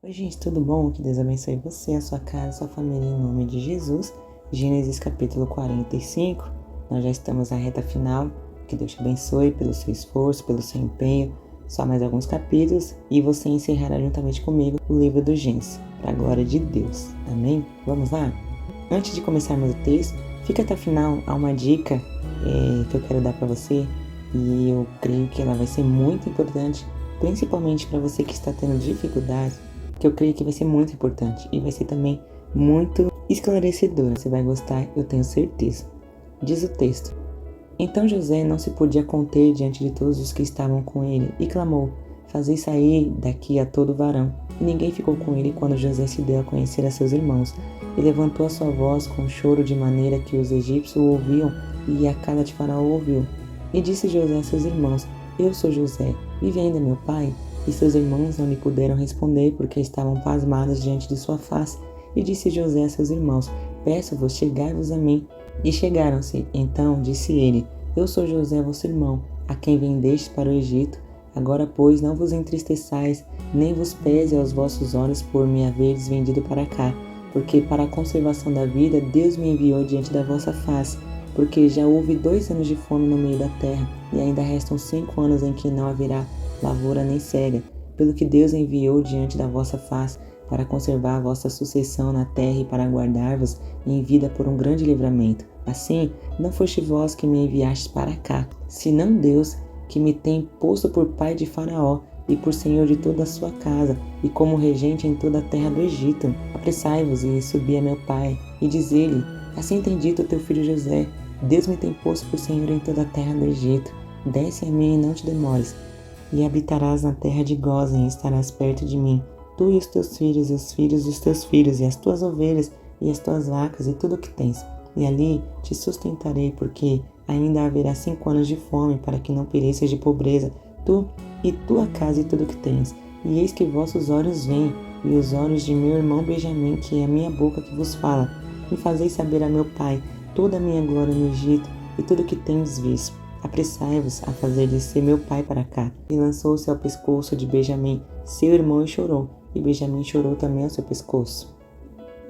Oi, gente, tudo bom? Que Deus abençoe você, a sua casa, a sua família, em nome de Jesus. Gênesis capítulo 45. Nós já estamos na reta final. Que Deus te abençoe pelo seu esforço, pelo seu empenho. Só mais alguns capítulos e você encerrará juntamente comigo o livro do Gênesis, para a glória de Deus. Amém? Vamos lá? Antes de começarmos o texto, fica até o final. Há uma dica que eu quero dar para você e eu creio que ela vai ser muito importante, principalmente para você que está tendo dificuldades, que eu creio que vai ser muito importante e vai ser também muito esclarecedora. Você vai gostar, eu tenho certeza. Diz o texto: Então José não se podia conter diante de todos os que estavam com ele e clamou: Fazei sair daqui a todo varão. E ninguém ficou com ele quando José se deu a conhecer a seus irmãos. E levantou a sua voz com choro de maneira que os egípcios o ouviam e a casa de Faraó ouviu. E disse José a seus irmãos: Eu sou José, vive ainda meu pai? E seus irmãos não lhe puderam responder, porque estavam pasmados diante de sua face. E disse José a seus irmãos: Peço-vos, chegai-vos a mim. E chegaram-se. Então disse ele: Eu sou José, vosso irmão, a quem vendeste para o Egito. Agora, pois, não vos entristeçais, nem vos pese aos vossos olhos por me haveres vendido para cá, porque para a conservação da vida Deus me enviou diante da vossa face. Porque já houve 2 anos de fome no meio da terra, e ainda restam 5 anos em que não haverá lavoura nem cega, pelo que Deus enviou diante da vossa face, para conservar a vossa sucessão na terra e para guardar-vos em vida por um grande livramento. Assim, não foste vós que me enviastes para cá, senão Deus, que me tem posto por pai de Faraó e por senhor de toda a sua casa, e como regente em toda a terra do Egito. Apressai-vos e subi a meu pai, e diz-lhe: Assim tem dito teu filho José: Deus me tem posto por senhor em toda a terra do Egito. Desce a mim e não te demores, e habitarás na terra de Gósen e estarás perto de mim, tu e os teus filhos, e os filhos dos teus filhos, e as tuas ovelhas, e as tuas vacas, e tudo o que tens. E ali te sustentarei, porque ainda haverá 5 anos de fome, para que não pereças de pobreza, tu e tua casa e tudo o que tens. E eis que vossos olhos veem, e os olhos de meu irmão Benjamim, que é a minha boca que vos fala. E fazeis saber a meu pai toda a minha glória no Egito, e tudo o que tendes visto. Apressai-vos a fazer descer meu pai para cá. E lançou-se ao pescoço de Benjamim, seu irmão, e chorou. E Benjamim chorou também ao seu pescoço.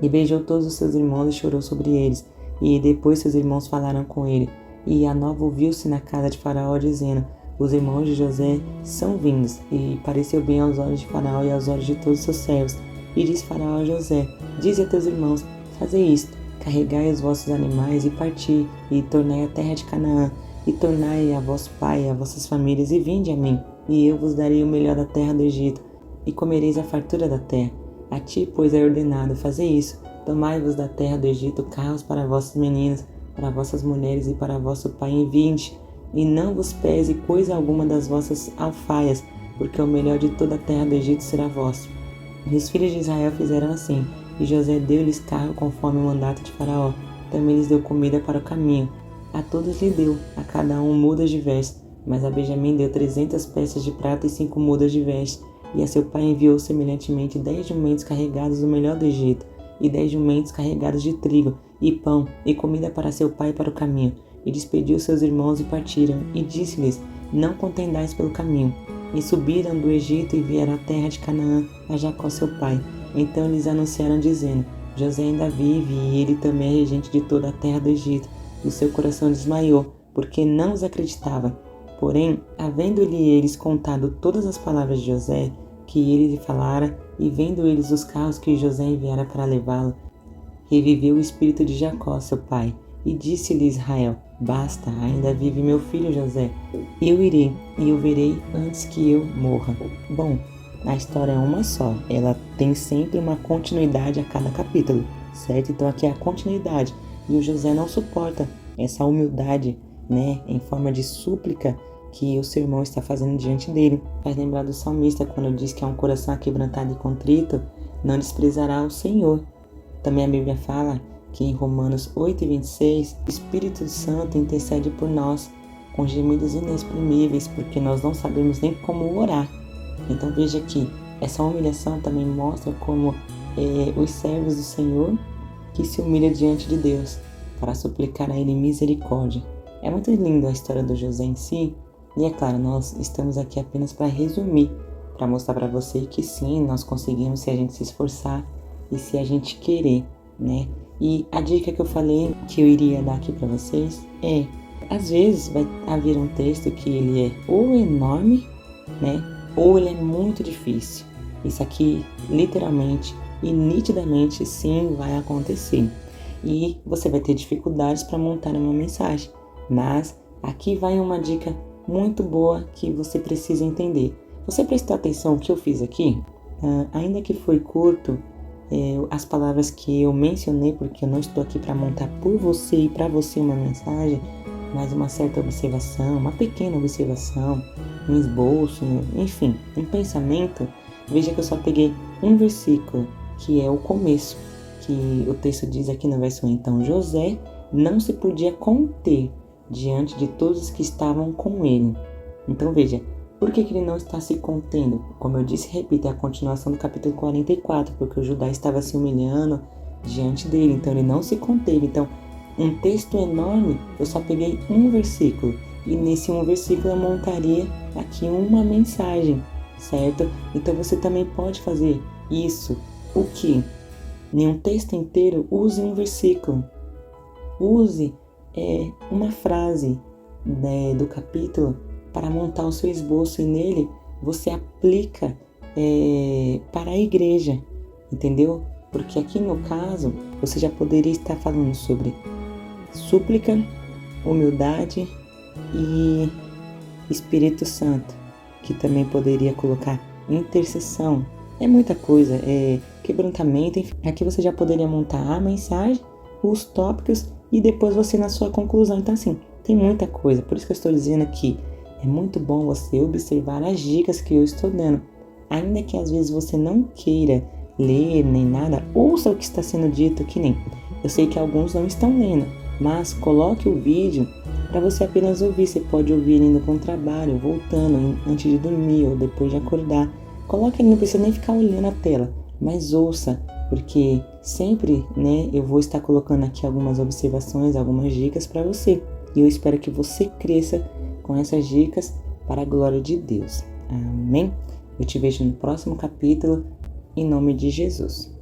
E beijou todos os seus irmãos e chorou sobre eles. E depois seus irmãos falaram com ele. E a nova ouviu-se na casa de Faraó, dizendo: Os irmãos de José são vindos. E pareceu bem aos olhos de Faraó e aos olhos de todos os seus servos. E disse Faraó a José: Dize a teus irmãos: Fazei isto, carregai os vossos animais e parti, e tornai a terra de Canaã. E tornai a vosso pai e a vossas famílias, e vinde a mim, e eu vos darei o melhor da terra do Egito, e comereis a fartura da terra. A ti, pois, é ordenado fazer isso: tomai-vos da terra do Egito carros para vossas meninas, para vossas mulheres e para vosso pai, e vinde, e não vos pese coisa alguma das vossas alfaias, porque o melhor de toda a terra do Egito será vosso. E os filhos de Israel fizeram assim, e José deu-lhes carro conforme o mandato de Faraó. Também lhes deu comida para o caminho. A todos lhe deu, a cada um mudas de vestes, mas a Benjamim deu 300 peças de prata e 5 mudas de vestes. E a seu pai enviou semelhantemente 10 jumentos carregados do melhor do Egito, e 10 jumentos carregados de trigo, e pão, e comida para seu pai para o caminho. E despediu seus irmãos e partiram, e disse-lhes: Não contendais pelo caminho. E subiram do Egito e vieram à terra de Canaã, a Jacó seu pai. Então lhes anunciaram, dizendo: José ainda vive, e ele também é regente de toda a terra do Egito. E o seu coração desmaiou, porque não os acreditava. Porém, havendo-lhe eles contado todas as palavras de José, que ele lhe falara, e vendo eles os carros que José enviara para levá-lo, reviveu o espírito de Jacó, seu pai, e disse-lhe Israel: Basta, ainda vive meu filho José. Eu irei, e o verei antes que eu morra. Bom, a história é uma só, ela tem sempre uma continuidade a cada capítulo, certo? Então aqui é a continuidade. E o José não suporta essa humildade, em forma de súplica que o seu irmão está fazendo diante dele. Faz lembrar do salmista quando diz que é um coração aquebrantado e contrito, não desprezará o Senhor. Também a Bíblia fala que em Romanos 8:26, o Espírito Santo intercede por nós com gemidos inexprimíveis, porque nós não sabemos nem como orar. Então veja que essa humilhação também mostra como os servos do Senhor que se humilha diante de Deus para suplicar a Ele misericórdia. É muito lindo a história do José em si, e é claro, nós estamos aqui apenas para resumir para mostrar para você que sim, nós conseguimos se a gente se esforçar e se a gente querer, né? E a dica que eu falei que eu iria dar aqui para vocês é, às vezes vai haver um texto que ele é ou enorme, né? Ou ele é muito difícil. Isso aqui, literalmente e nitidamente, sim, vai acontecer. E você vai ter dificuldades para montar uma mensagem. Mas aqui vai uma dica muito boa que você precisa entender. Você prestou atenção no que eu fiz aqui? Ainda que foi curto, as palavras que eu mencionei, porque eu não estou aqui para montar por você e para você uma mensagem, mas uma certa observação, uma pequena observação, um esboço, enfim, um pensamento. Veja que eu só peguei um versículo, que é o começo, que o texto diz aqui no verso 1. Então José não se podia conter diante de todos os que estavam com ele. Então veja, por que ele não está se contendo? Como eu disse, repito, é a continuação do capítulo 44, porque o Judá estava se humilhando diante dele, então ele não se conteve. Então, um texto enorme, eu só peguei um versículo, e nesse um versículo eu montaria aqui uma mensagem, certo? Então você também pode fazer isso. O que? Em um texto inteiro, use um versículo. Use uma frase, né, do capítulo para montar o seu esboço, e nele você aplica para a igreja, entendeu? Porque aqui no caso, você já poderia estar falando sobre súplica, humildade e Espírito Santo, que também poderia colocar intercessão. É muita coisa, quebrantamento, enfim. Aqui você já poderia montar a mensagem, os tópicos e depois você na sua conclusão. Então assim, tem muita coisa, por isso que eu estou dizendo aqui, é muito bom você observar as dicas que eu estou dando. Ainda que às vezes você não queira ler nem nada, ouça o que está sendo dito, que nem eu sei que alguns não estão lendo, mas coloque o vídeo para você apenas ouvir. Você pode ouvir indo para um trabalho, voltando, antes de dormir ou depois de acordar. Coloque ele, não precisa nem ficar olhando a tela, mas ouça, porque sempre, né, eu vou estar colocando aqui algumas observações, algumas dicas para você. E eu espero que você cresça com essas dicas para a glória de Deus. Amém? Eu te vejo no próximo capítulo, em nome de Jesus.